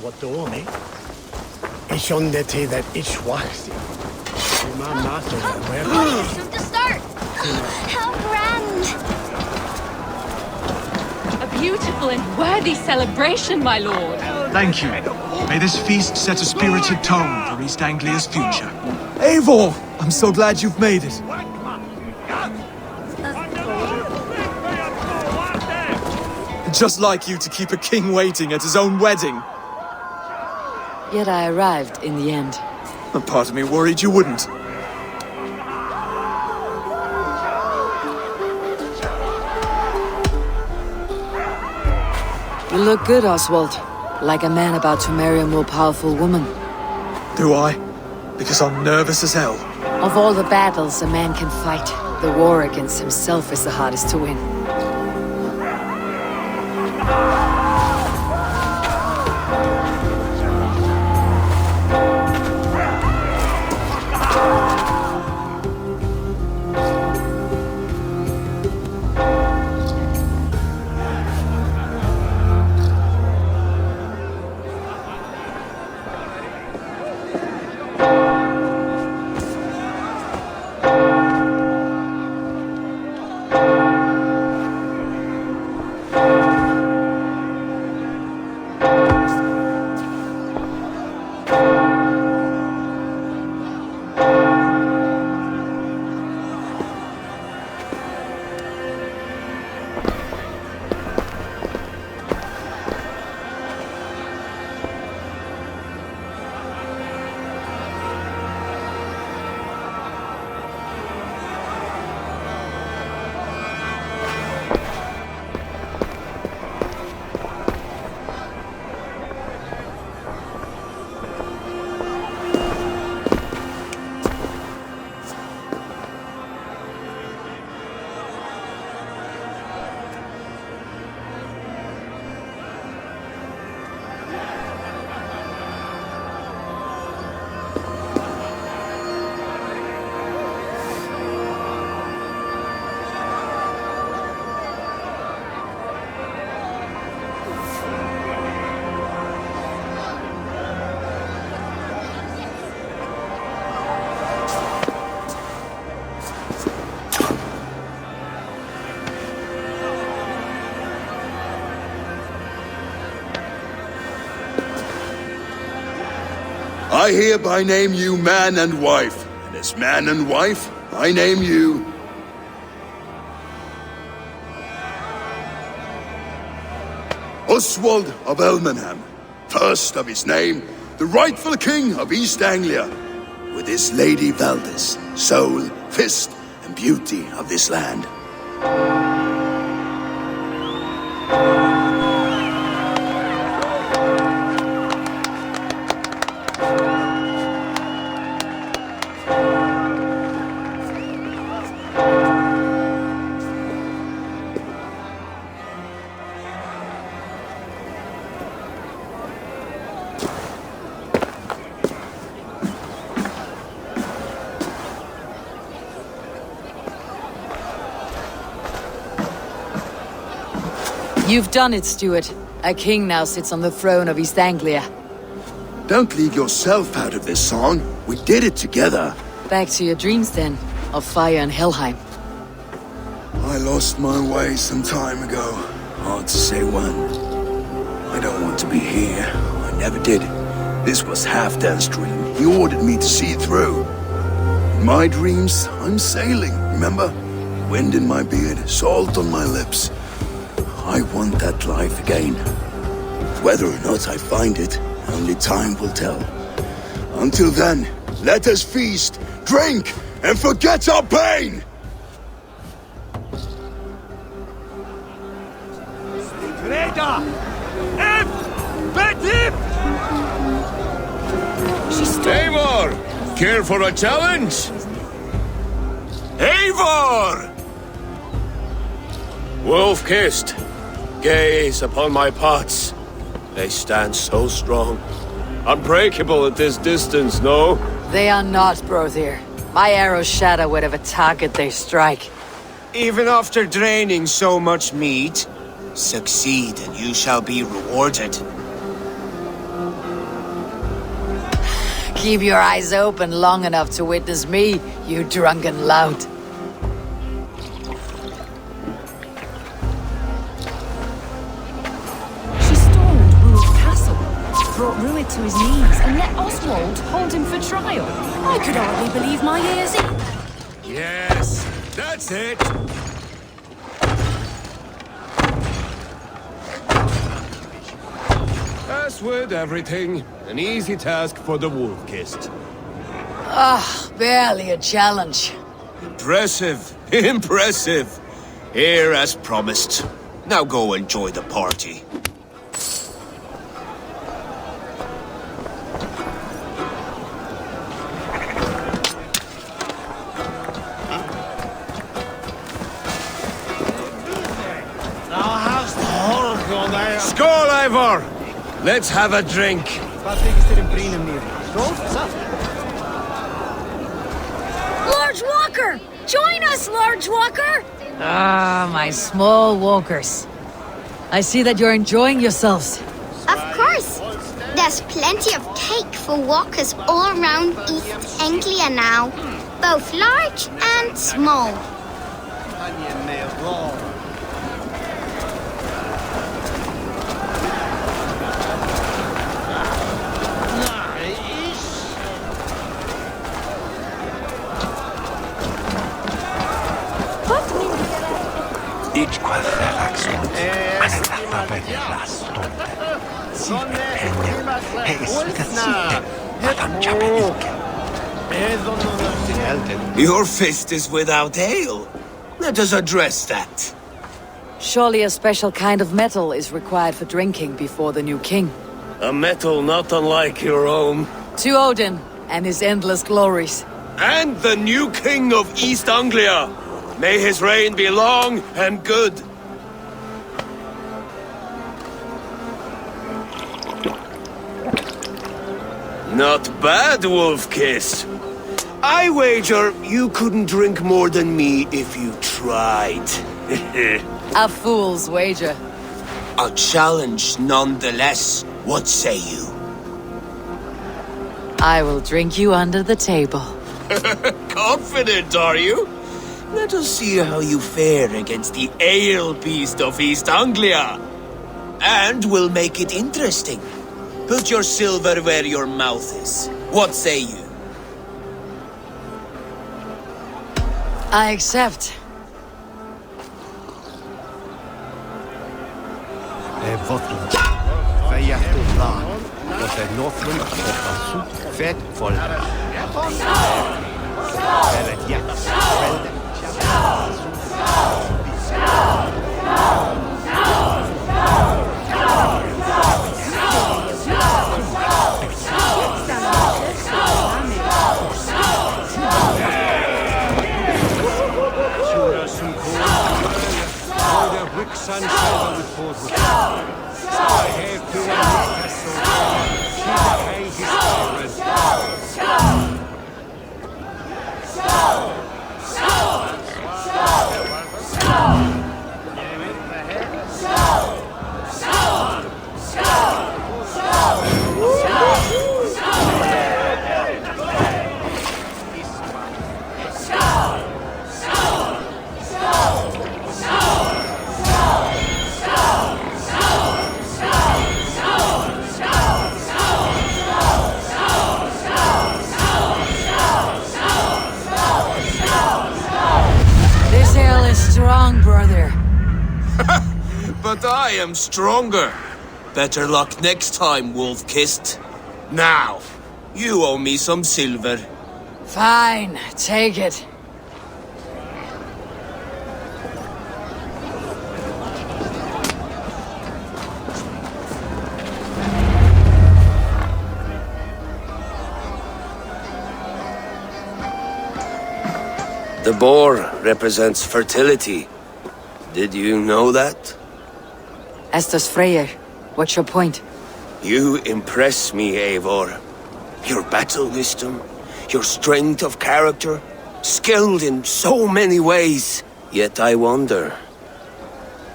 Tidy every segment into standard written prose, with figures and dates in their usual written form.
Wadoni. Ishonde te that Ishwasti. From the start! How grand! A beautiful and worthy celebration, my lord. Thank you. May this feast set a spirited tone for East Anglia's future. Eivor! I'm so glad you've made it. Just like you to keep a king waiting at his own wedding. Yet I arrived in the end. A part of me worried you wouldn't. You look good, Oswald. Like a man about to marry a more powerful woman. Do I? Because I'm nervous as hell. Of all the battles a man can fight, the war against himself is the hardest to win. I hereby name you man and wife, and as man and wife, I name you... Oswald of Elmenham, first of his name, the rightful king of East Anglia, with his lady Valdis, soul, fist, and beauty of this land. You've done it, Stuart. A king now sits on the throne of East Anglia. Don't leave yourself out of this song. We did it together. Back to your dreams then, of fire and Helheim. I lost my way some time ago. Hard to say when. I don't want to be here. I never did. This was Halfdan's dream. He ordered me to see it through. In my dreams, I'm sailing, remember? Wind in my beard, salt on my lips. I want that life again. Whether or not I find it, only time will tell. Until then, let us feast, drink, and forget our pain! Eivor! Care for a challenge? Eivor! Wolf-kissed, gaze upon my pots. They stand so strong. Unbreakable at this distance, no? They are not, Brother. My arrows shatter whatever target they strike. Even after draining so much meat, succeed and you shall be rewarded. Keep your eyes open long enough to witness me, you drunken lout. She stormed Wolf Castle, brought Ruid to his knees, and let Oswald hold him for trial. I could hardly believe my ears either. Yes, that's it. As with everything, an easy task for the Wolf-Kissed. Barely a challenge. Impressive. Impressive. Here as promised. Now go enjoy the party. Skål, Ivor! Let's have a drink. Large Walker! Join us, Large Walker! Ah, my small walkers. I see that you're enjoying yourselves. Of course. There's plenty of cake for walkers all around East Anglia now. Both large and small. Your fist is without ale. Let us address that. Surely a special kind of metal is required for drinking before the new king. A metal not unlike your own. To Odin and his endless glories. And the new king of East Anglia. May his reign be long and good. Not bad, Wolf-Kissed. I wager you couldn't drink more than me if you tried. A fool's wager. A challenge nonetheless. What say you? I will drink you under the table. Confident, are you? Let us see how you fare against the ale beast of East Anglia. And we'll make it interesting. Put your silver where your mouth is. What say you? I accept. Strong, brother. But I am stronger. Better luck next time, Wolf-Kissed. Now, you owe me some silver. Fine, take it. The boar represents fertility. Did you know that? As does Freyr. What's your point? You impress me, Eivor. Your battle wisdom, your strength of character, skilled in so many ways. Yet I wonder,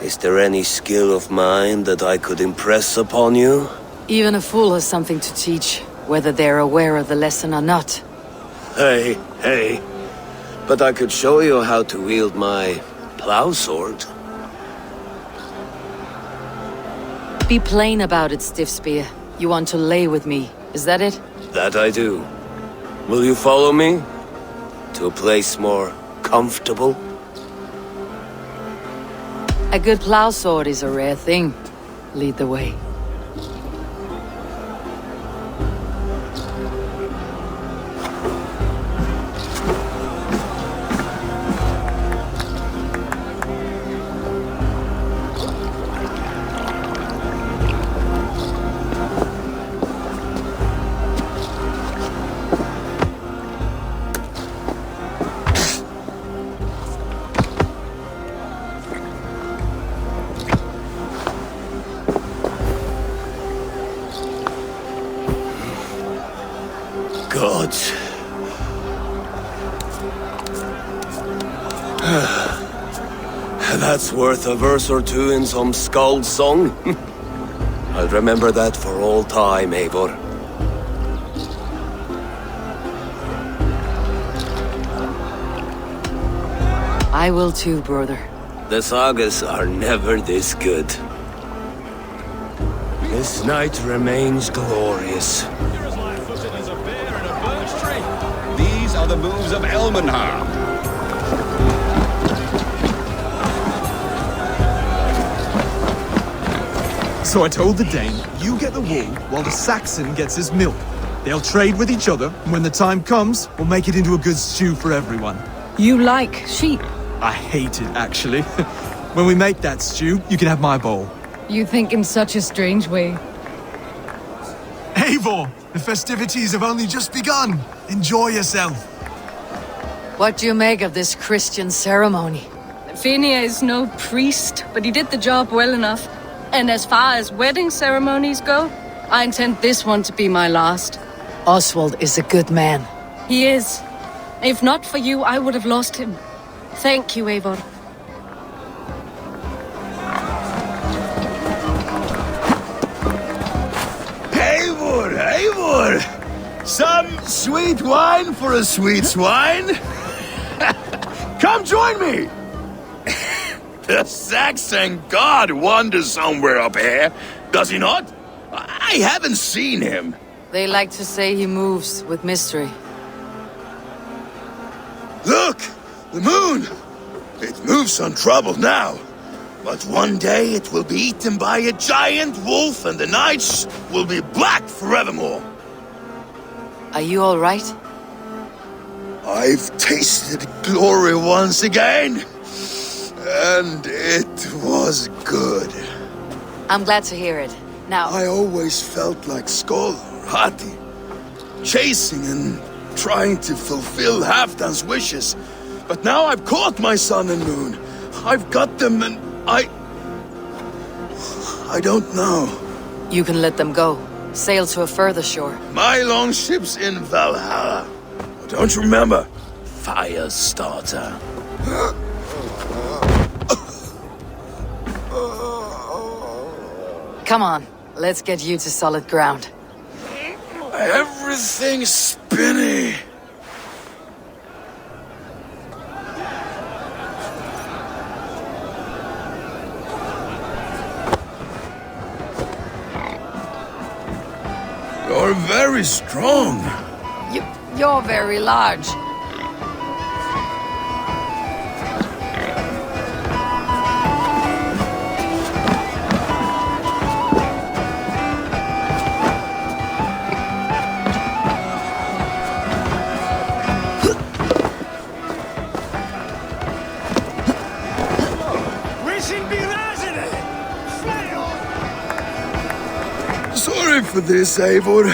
is there any skill of mine that I could impress upon you? Even a fool has something to teach. whether they're aware of the lesson or not. Hey, hey. But I could show you how to wield my plow sword. Be plain about it, Stiffspear. You want to lay with me, is that it? That I do. Will you follow me? To a place more comfortable? A good plow sword is a rare thing. Lead the way. Gods. That's worth a verse or two in some skald's song. I'll remember that for all time, Eivor. I will too, brother. The sagas are never this good. This night remains glorious. You're as light-footed as a bear in a birch tree. These are the moves of Elmenhar. So I told the Dane, you get the wool while the Saxon gets his milk. They'll trade with each other, and when the time comes, we'll make it into a good stew for everyone. You like sheep? I hate it, actually. When we make that stew, you can have my bowl. You think in such a strange way. Eivor, the festivities have only just begun. Enjoy yourself. What do you make of this Christian ceremony? Finia is no priest, but he did the job well enough. And as far as wedding ceremonies go, I intend this one to be my last. Oswald is a good man. He is. If not for you, I would have lost him. Thank you, Eivor. Eivor, Eivor! Some sweet wine for a sweet swine? Come join me! The Saxon god wanders somewhere up here, does he not? I haven't seen him. They like to say he moves with mystery. Look! The moon! It moves untroubled now. But one day it will be eaten by a giant wolf and the nights will be black forevermore. Are you all right? I've tasted glory once again. And it was good. I'm glad to hear it. Now... I always felt like Skoll or Hati, chasing and trying to fulfill Halfdan's wishes. But now I've caught my sun and moon. I've got them and I don't know. You can let them go. Sail to a further shore. My longship's in Valhalla. Don't you remember? Firestarter. Come on, let's get you to solid ground. Everything's spinny. You're very strong. You're very large. Sorry for this, Eivor.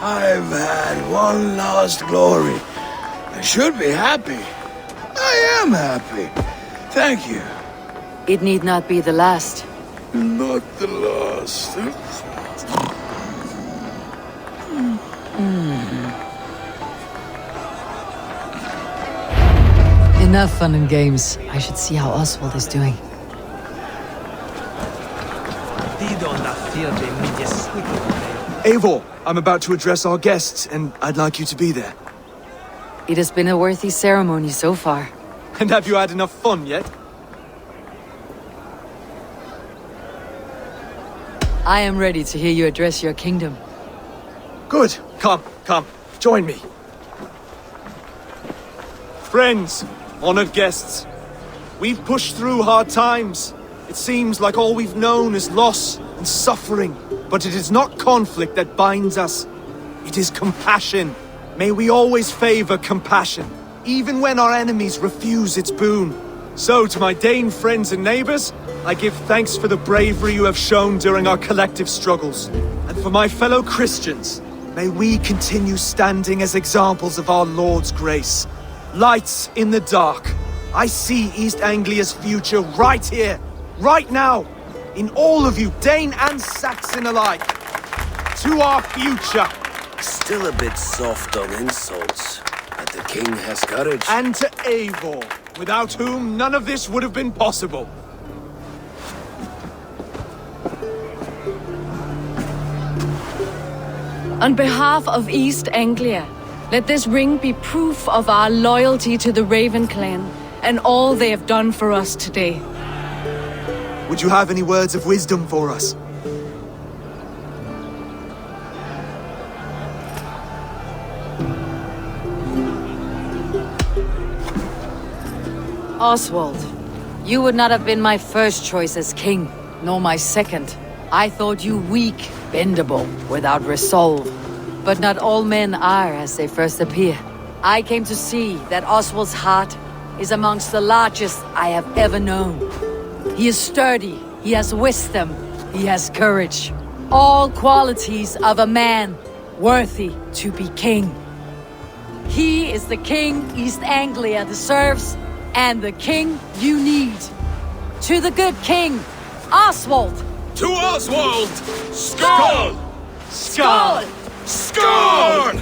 I've had one last glory. I should be happy. I am happy. Thank you. It need not be the last. Not the last. Enough fun and games. I should see how Oswald is doing. Eivor, I'm about to address our guests, and I'd like you to be there. It has been a worthy ceremony so far. And have you had enough fun yet? I am ready to hear you address your kingdom. Good. Come, join me. Friends, honored guests, we've pushed through hard times. It seems like all we've known is loss and suffering. But it is not conflict that binds us. It is compassion. May we always favor compassion, even when our enemies refuse its boon. So, to my Dane friends and neighbors, I give thanks for the bravery you have shown during our collective struggles. And for my fellow Christians, may we continue standing as examples of our Lord's grace. Lights in the dark. I see East Anglia's future right here, right now, in all of you, Dane and Saxon alike. To our future. Still a bit soft on insults, but the king has courage. And to Eivor, without whom none of this would have been possible. On behalf of East Anglia, let this ring be proof of our loyalty to the Raven clan and all they have done for us today. Would you have any words of wisdom for us? Oswald, you would not have been my first choice as king, nor my second. I thought you weak, bendable, without resolve. But not all men are as they first appear. I came to see that Oswald's heart is amongst the largest I have ever known. He is sturdy, he has wisdom, he has courage. All qualities of a man worthy to be king. He is the king East Anglia deserves, and the king you need. To the good king, Oswald! To Oswald! Skål! Skål! Skål!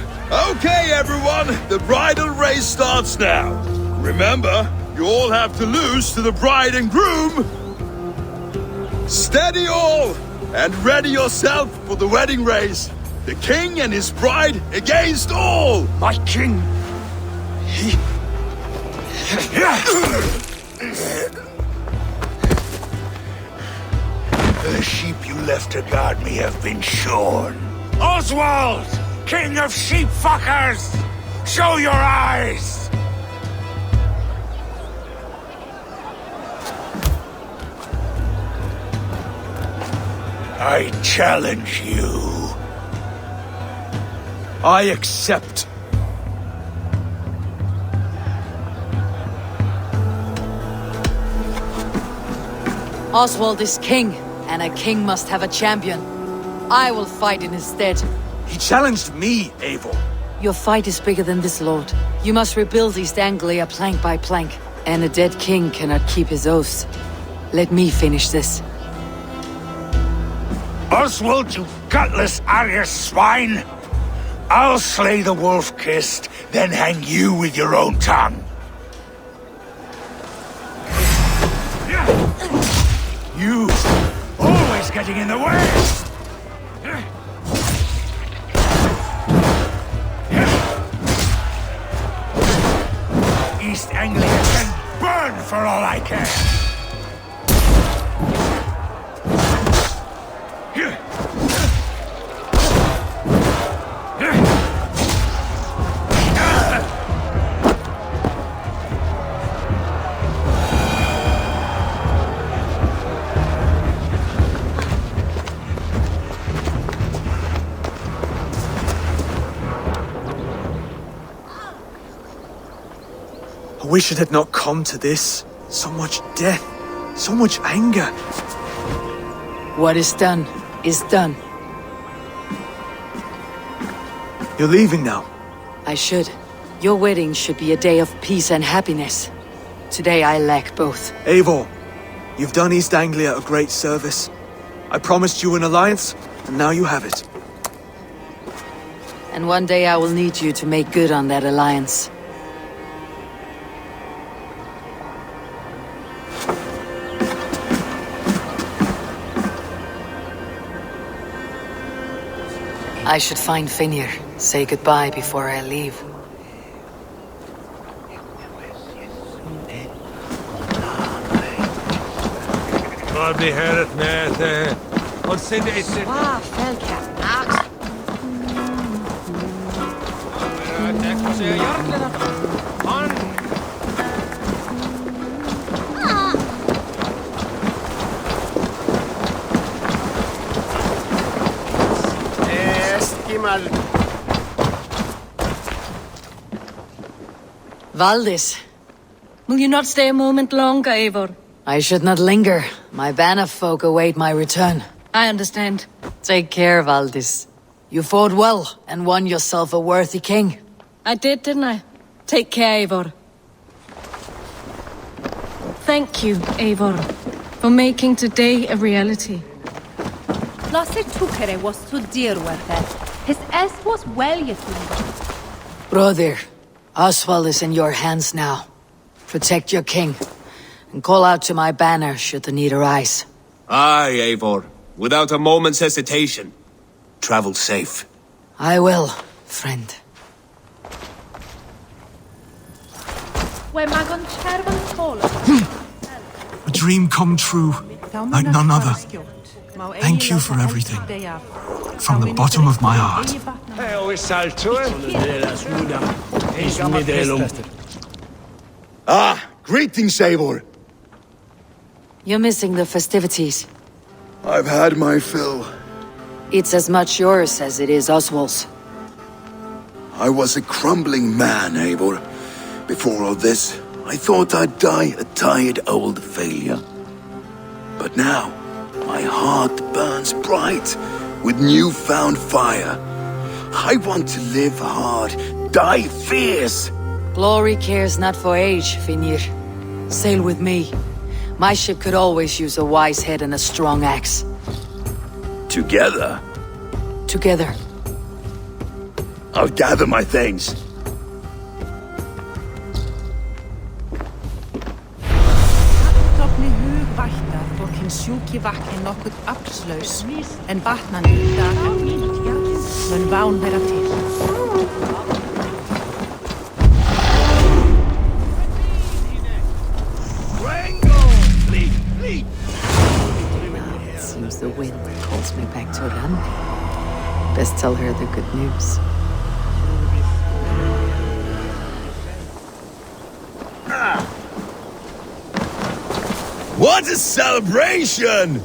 Okay, everyone, the bridal race starts now. Remember, you all have to lose to the bride and groom. Steady all, and ready yourself for the wedding race. The king and his bride against all. My king, the sheep you left to guard me have been shorn. Oswald, king of sheep fuckers, show your eyes! I challenge you. I accept. Oswald is king, and a king must have a champion. I will fight in his stead. He challenged me, Eivor. Your fight is bigger than this, Lord. You must rebuild East Anglia plank by plank, and a dead king cannot keep his oaths. Let me finish this. Oswald, you gutless Arya swine! I'll slay the wolf-kissed, then hang you with your own tongue. You, always getting in the way! East Anglia can burn for all I care! I wish it had not come to this. So much death, so much anger. What is done, is done. You're leaving now. I should. Your wedding should be a day of peace and happiness. Today I lack both. Eivor, you've done East Anglia a great service. I promised you an alliance, and now you have it. And one day I will need you to make good on that alliance. I should find Finir, say goodbye before I leave. Vad blir här med och sen det är Wow, Felcat. Valdis, Will you not stay a moment longer, Eivor? I should not linger. My Banner folk await my return. I understand. Take care, Valdis. You fought well and won yourself a worthy king. I did, didn't I? Take care, Eivor. Thank you, Eivor, for making today a reality. Lasser Tukere was so dear with it. His S was well yet. Brother, Oswald is in your hands now. Protect your king, and call out to my banner should the need arise. Aye, Eivor. Without a moment's hesitation. Travel safe. I will, friend. A dream come true, like none other. Thank you for everything. From the bottom of my heart. Ah, greetings, Eivor. You're missing the festivities. I've had my fill. It's as much yours as it is Oswald's. I was a crumbling man, Eivor. Before all this, I thought I'd die a tired old failure. But now, my heart burns bright with newfound fire. I want to live hard, die fierce. Glory cares not for age, Finir. Sail with me. My ship could always use a wise head and a strong axe. Together, Together. I'll gather my things. Topni hugvætta þókinn sjúki vatni nokkuð aflslaus, en batnandi dagar mun ván vera til. It seems the wind calls me back to Ram. Best tell her the good news. What a celebration!